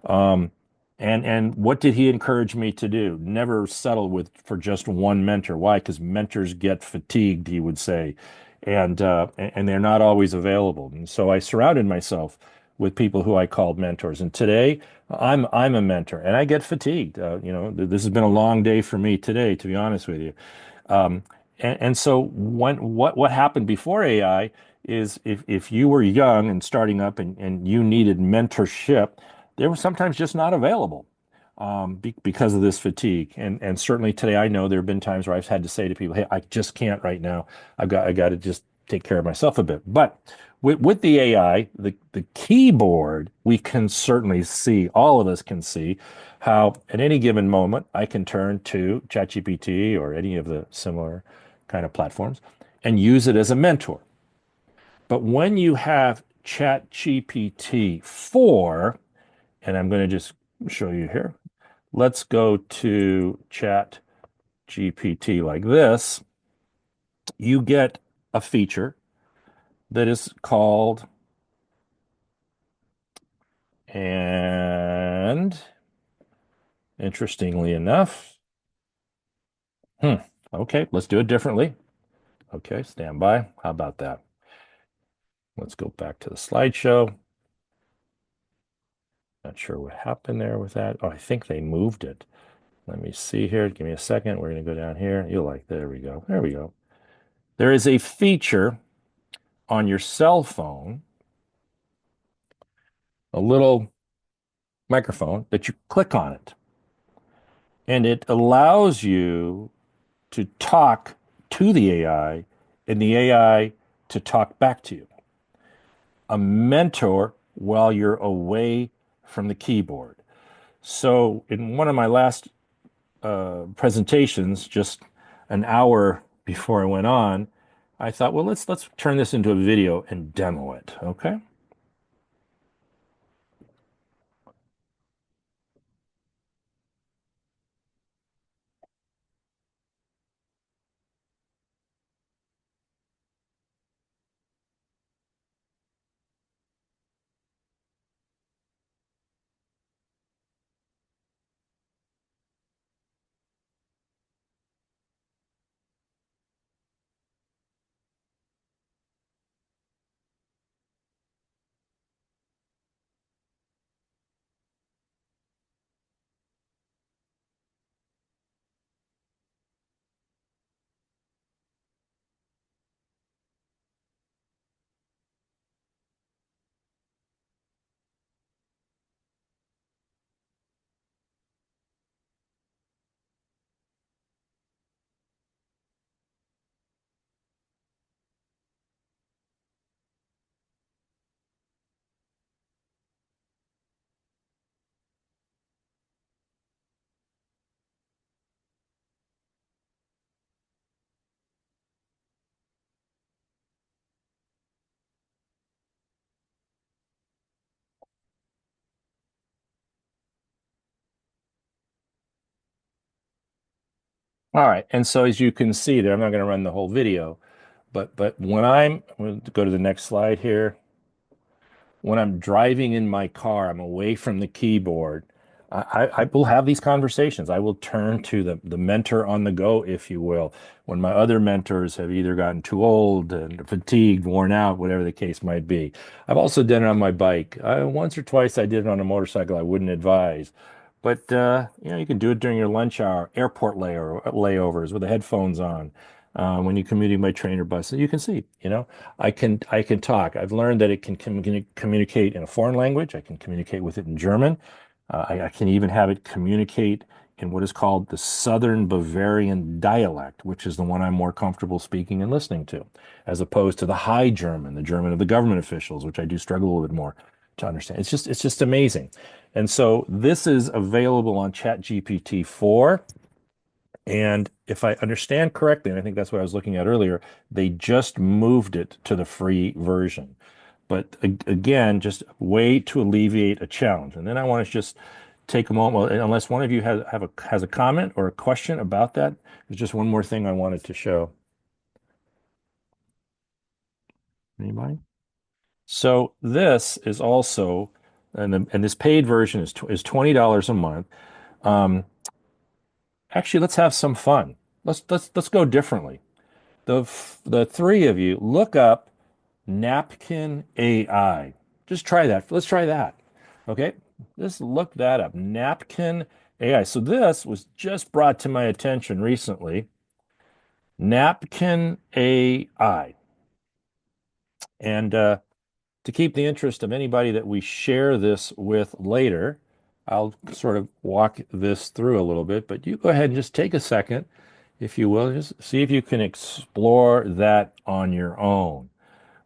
Speaker 1: Um, and what did he encourage me to do? Never settle for just one mentor. Why? Because mentors get fatigued, he would say, and they're not always available. And so I surrounded myself with people who I called mentors. And today, I'm a mentor, and I get fatigued. This has been a long day for me today, to be honest with you. Um, and so what happened before AI is if you were young and starting up and you needed mentorship, they were sometimes just not available because of this fatigue. And certainly today, I know there have been times where I've had to say to people, "Hey, I just can't right now. I got to just take care of myself a bit." But with the AI, the keyboard, we can certainly see, all of us can see how at any given moment I can turn to ChatGPT or any of the similar kind of platforms and use it as a mentor. But when you have ChatGPT 4, and I'm going to just show you here, let's go to ChatGPT like this, you get a feature that is called, and interestingly enough, okay, let's do it differently. Okay, stand by. How about that? Let's go back to the slideshow. Not sure what happened there with that. Oh, I think they moved it. Let me see here. Give me a second. We're going to go down here. You'll like, there we go. There we go. There is a feature on your cell phone, a little microphone that you click on it, and it allows you to talk to the AI and the AI to talk back to you. A mentor while you're away from the keyboard. So in one of my last presentations, just an hour before I went on, I thought, well, let's turn this into a video and demo it. Okay. All right. And so as you can see there, I'm not going to run the whole video, but when I'm going to go to the next slide here. When I'm driving in my car, I'm away from the keyboard. I will have these conversations. I will turn to the mentor on the go, if you will, when my other mentors have either gotten too old and fatigued, worn out, whatever the case might be. I've also done it on my bike. Once or twice I did it on a motorcycle. I wouldn't advise. But you can do it during your lunch hour, airport layovers with the headphones on, when you commuting by train or bus. And you can see, I can talk. I've learned that it can communicate in a foreign language. I can communicate with it in German. I can even have it communicate in what is called the Southern Bavarian dialect, which is the one I'm more comfortable speaking and listening to, as opposed to the High German, the German of the government officials, which I do struggle a little bit more to understand. It's just amazing. And so this is available on ChatGPT 4. And if I understand correctly, and I think that's what I was looking at earlier, they just moved it to the free version. But again, just a way to alleviate a challenge. And then I want to just take a moment, well, unless one of you has a comment or a question about that. There's just one more thing I wanted to show. Anybody? So this is also, and this paid version is $20 a month. Um, Actually, let's have some fun. Let's go differently. The three of you look up Napkin AI. Just try that. Let's try that. Okay? Just look that up. Napkin AI. So this was just brought to my attention recently. Napkin AI. And to keep the interest of anybody that we share this with later, I'll sort of walk this through a little bit, but you go ahead and just take a second, if you will, just see if you can explore that on your own.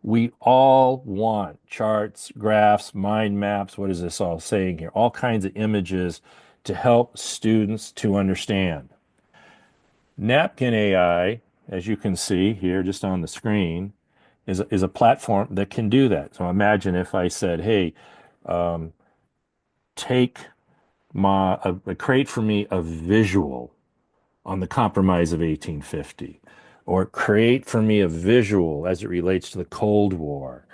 Speaker 1: We all want charts, graphs, mind maps. What is this all saying here? All kinds of images to help students to understand. Napkin AI, as you can see here just on the screen, is a platform that can do that. So imagine if I said, hey, um, take create for me a visual on the Compromise of 1850, or create for me a visual as it relates to the Cold War,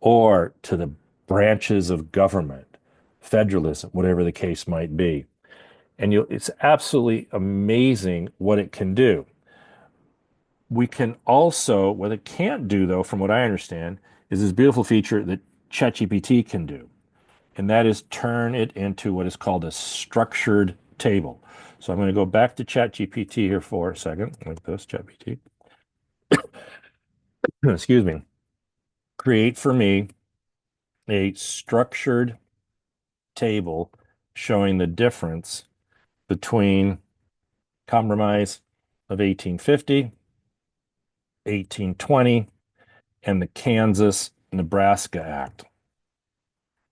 Speaker 1: or to the branches of government, federalism, whatever the case might be. And it's absolutely amazing what it can do. We can also, what it can't do, though, from what I understand, is this beautiful feature that ChatGPT can do, and that is turn it into what is called a structured table. So I'm going to go back to ChatGPT here for a second, like this, ChatGPT. Excuse me. Create for me a structured table showing the difference between Compromise of 1850, 1820, and the Kansas-Nebraska Act.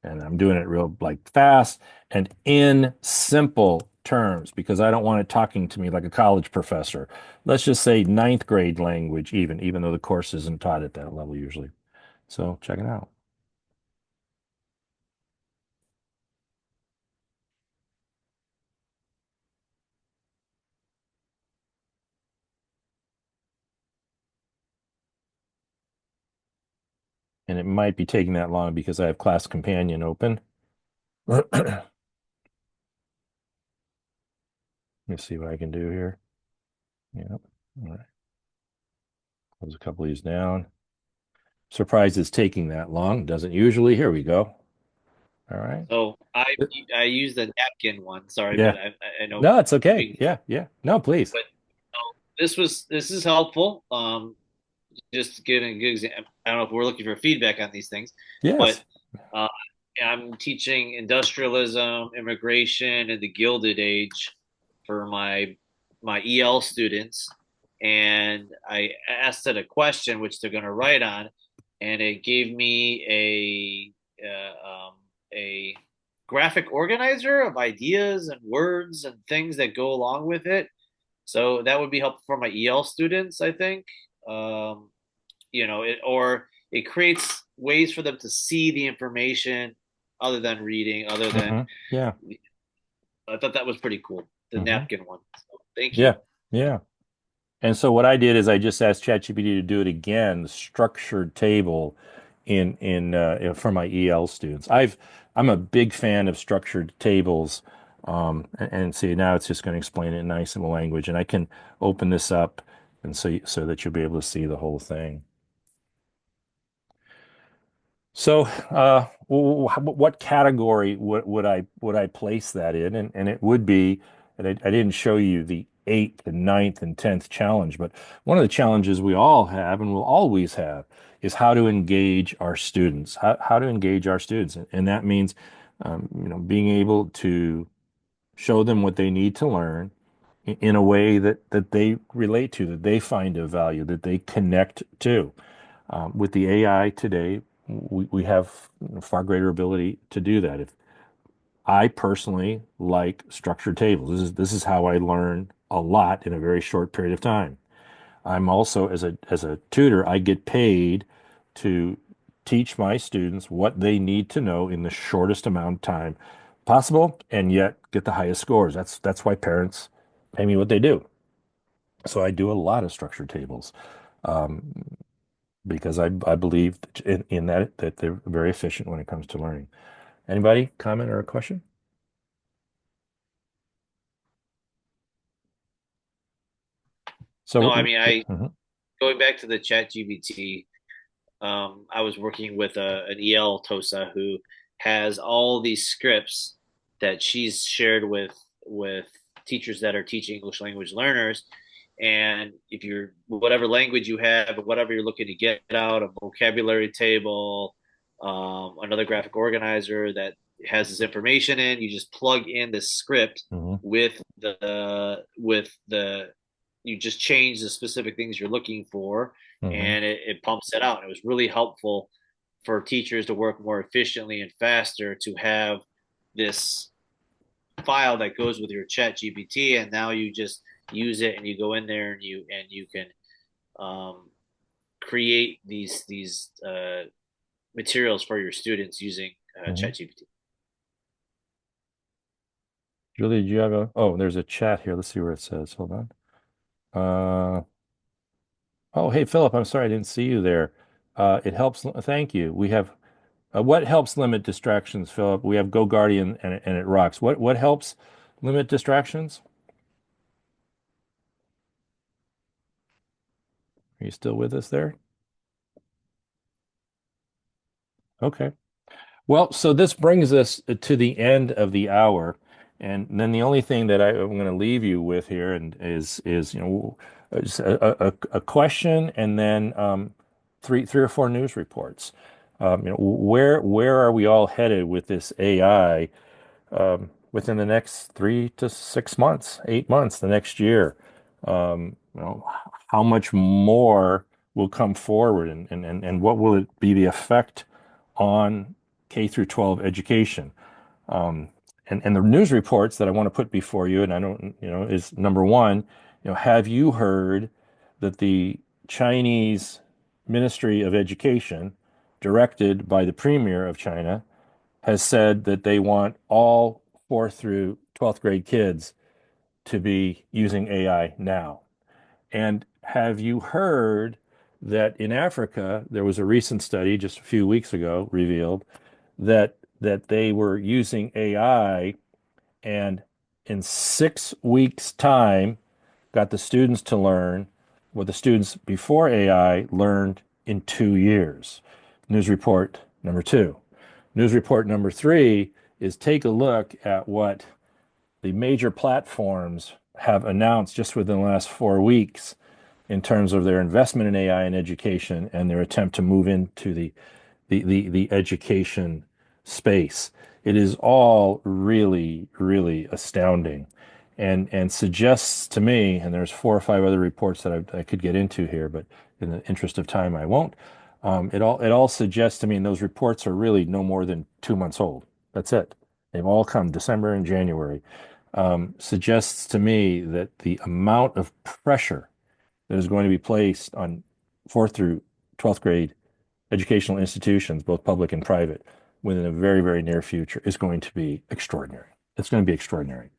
Speaker 1: And I'm doing it real like fast and in simple terms because I don't want it talking to me like a college professor. Let's just say ninth grade language, even though the course isn't taught at that level usually. So check it out. And it might be taking that long because I have Class Companion open. Let me see what I can do here. Yep. All right. Close a couple of these down. Surprised it's taking that long. Doesn't usually. Here we go. All right.
Speaker 3: So I use the napkin one. Sorry,
Speaker 1: Yeah.
Speaker 3: but I know
Speaker 1: No, it's okay.
Speaker 3: big,
Speaker 1: Yeah, yeah. No, please.
Speaker 3: but this is helpful. Just giving a good example. I don't know if we're looking for feedback on these things, but
Speaker 1: Yes.
Speaker 3: uh, I'm teaching industrialism, immigration, and the Gilded Age for my EL students, and I asked it a question which they're going to write on, and it gave me a graphic organizer of ideas and words and things that go along with it. So that would be helpful for my EL students, I think. Um, or it creates ways for them to see the information other than reading, other than
Speaker 1: Yeah.
Speaker 3: I thought that was pretty cool. The napkin one. So thank you.
Speaker 1: Yeah. Yeah. And so what I did is I just asked ChatGPT to do it again, the structured table in for my EL students. I'm a big fan of structured tables. And see now it's just going to explain it in nice simple language, and I can open this up and so that you'll be able to see the whole thing. So, what category would I place that in? And it would be, and I didn't show you the eighth and ninth and 10th challenge, but one of the challenges we all have and will always have is how to engage our students, how to engage our students. And that means, being able to show them what they need to learn in a way that they relate to, that they find of value, that they connect to. With the AI today, we have far greater ability to do that. If I personally like structured tables, this is how I learn a lot in a very short period of time. I'm also as a tutor, I get paid to teach my students what they need to know in the shortest amount of time possible, and yet get the highest scores. That's why parents pay me what they do. So I do a lot of structured tables. Um, because I believe in that they're very efficient when it comes to learning. Anybody comment or a question?
Speaker 3: No,
Speaker 1: So,
Speaker 3: I mean I
Speaker 1: mhm,
Speaker 3: going back to the chat GBT, I was working with an EL TOSA who has all these scripts that she's shared with teachers that are teaching English language learners. And if you're whatever language you have, whatever you're looking to get out, a vocabulary table, another graphic organizer that has this information in, you just plug in the script
Speaker 1: mhm,
Speaker 3: with the you just change the specific things you're looking for,
Speaker 1: mhm,
Speaker 3: and it pumps it out. It was really helpful for teachers to work more efficiently and faster to have this file that goes with your chat GPT, and now you just use it and you go in there and you can um, create these materials for your students using
Speaker 1: mhm.
Speaker 3: chat GPT.
Speaker 1: Julie, do you have oh, there's a chat here. Let's see where it says. Hold on. Uh, oh, hey, Philip, I'm sorry I didn't see you there. It helps. Thank you. We have what helps limit distractions, Philip? We have Go Guardian and it rocks. What helps limit distractions? Are you still with us there? Okay. Well, so this brings us to the end of the hour. And then the only thing that I'm going to leave you with here and is just a question, and then three or four news reports. Where are we all headed with this AI within the next 3 to 6 months, 8 months, the next year? How much more will come forward, and what will it be the effect on K through 12 education? Um, and the news reports that I want to put before you, and I don't, is number one, have you heard that the Chinese Ministry of Education, directed by the Premier of China, has said that they want all fourth through 12th grade kids to be using AI now? And have you heard that in Africa, there was a recent study just a few weeks ago revealed that they were using AI, and in 6 weeks' time got the students to learn what the students before AI learned in 2 years. News report number two. News report number three is take a look at what the major platforms have announced just within the last 4 weeks in terms of their investment in AI in education and their attempt to move into the education space. It is all really, really astounding, and suggests to me, and there's four or five other reports that I could get into here, but in the interest of time, I won't. It all suggests to me, and those reports are really no more than 2 months old. That's it. They've all come December and January. Suggests to me that the amount of pressure that is going to be placed on fourth through 12th grade educational institutions, both public and private, within a very, very near future is going to be extraordinary. It's going to be extraordinary.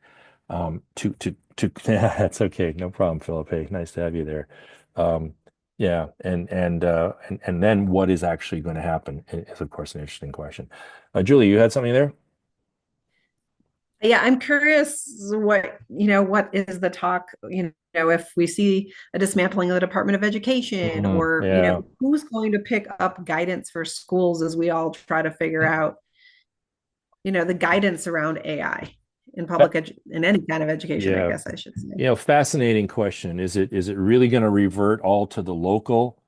Speaker 1: That's okay. No problem, Philip. Hey, nice to have you there. Yeah, and then what is actually going to happen is, of course, an interesting question. Julie, you had something there?
Speaker 4: Yeah, I'm curious what is the talk, if we see a dismantling of the Department of Education, or,
Speaker 1: Yeah.
Speaker 4: who's going to pick up guidance for schools as we all try to figure out, the guidance around AI in in any kind of education, I
Speaker 1: Yeah.
Speaker 4: guess I should say.
Speaker 1: Fascinating question. Is it really going to revert all to the local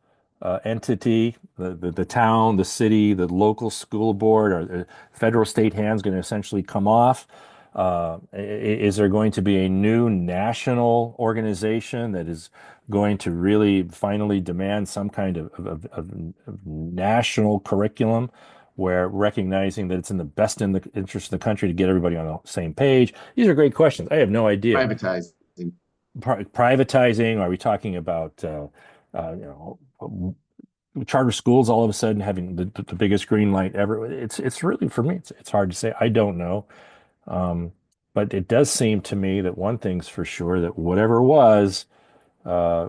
Speaker 1: entity, the town, the city, the local school board, or the federal state hands going to essentially come off? Is there going to be a new national organization that is going to really finally demand some kind of national curriculum, where recognizing that it's in the best in the interest of the country to get everybody on the same page? These are great questions. I have no idea.
Speaker 2: Privatizing.
Speaker 1: Privatizing? Are we talking about uh, you know, charter schools all of a sudden having the biggest green light ever? It's really, for me, it's hard to say. I don't know. Um, but it does seem to me that one thing's for sure, that whatever was, uh,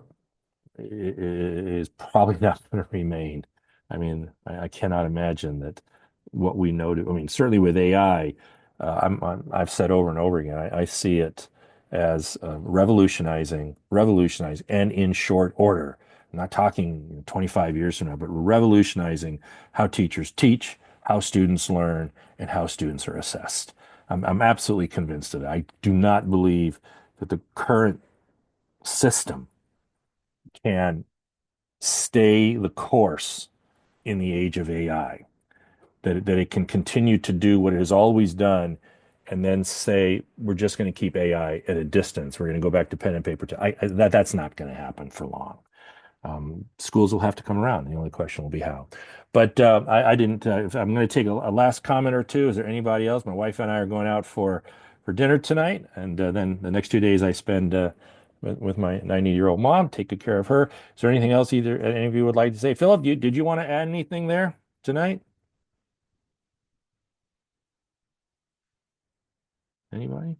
Speaker 1: is probably not going to remain. I mean, I cannot imagine that what we know I mean, certainly with AI, I've said over and over again, I see it as revolutionizing, and in short order. I'm not talking 25 years from now, but revolutionizing how teachers teach, how students learn, and how students are assessed. I'm absolutely convinced of that. I do not believe that the current system can stay the course in the age of AI, that it can continue to do what it has always done, and then say, we're just going to keep AI at a distance. We're going to go back to pen and paper. That's not going to happen for long. Schools will have to come around. The only question will be how. But I didn't. I'm going to take a last comment or two. Is there anybody else? My wife and I are going out for dinner tonight, and then the next 2 days I spend with my 90-year-old mom, take good care of her. Is there anything else either any of you would like to say? Philip, did you want to add anything there tonight? Anybody?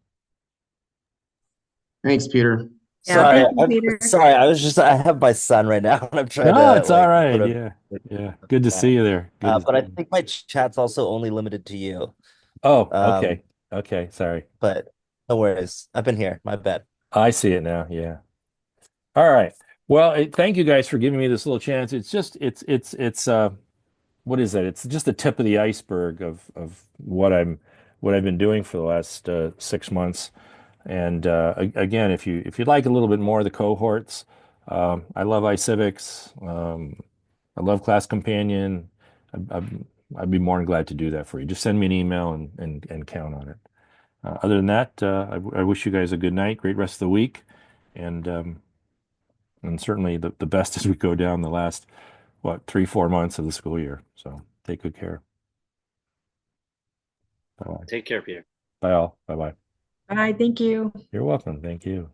Speaker 2: Thanks, Peter.
Speaker 4: Yeah,
Speaker 5: Sorry,
Speaker 4: thank you, Peter.
Speaker 5: I have my son right now, and I'm trying
Speaker 1: No,
Speaker 5: to
Speaker 1: it's all
Speaker 5: like put
Speaker 1: right.
Speaker 5: him
Speaker 1: Yeah,
Speaker 5: to
Speaker 1: yeah. Good to see
Speaker 5: bed.
Speaker 1: you there. Good to
Speaker 5: But
Speaker 1: see
Speaker 5: I
Speaker 1: you.
Speaker 5: think my chat's also only limited to you.
Speaker 1: Oh,
Speaker 5: Um,
Speaker 1: okay. Okay, sorry.
Speaker 5: but no worries. I've been here. My bad.
Speaker 1: I see it now. Yeah. All right. Well, thank you guys for giving me this little chance. It's just it's what is that? It's just the tip of the iceberg of what I'm what I've been doing for the last 6 months. And again, if you'd like a little bit more of the cohorts, I love iCivics. I love Class Companion. I'd be more than glad to do that for you. Just send me an email and count on it. Other than that, I wish you guys a good night, great rest of the week, and certainly the best as we go down the last, 3, 4 months of the school year. So take good care. Bye-bye.
Speaker 3: Take care, Peter.
Speaker 1: Bye all. Bye-bye.
Speaker 4: Bye. Thank you.
Speaker 1: You're welcome. Thank you.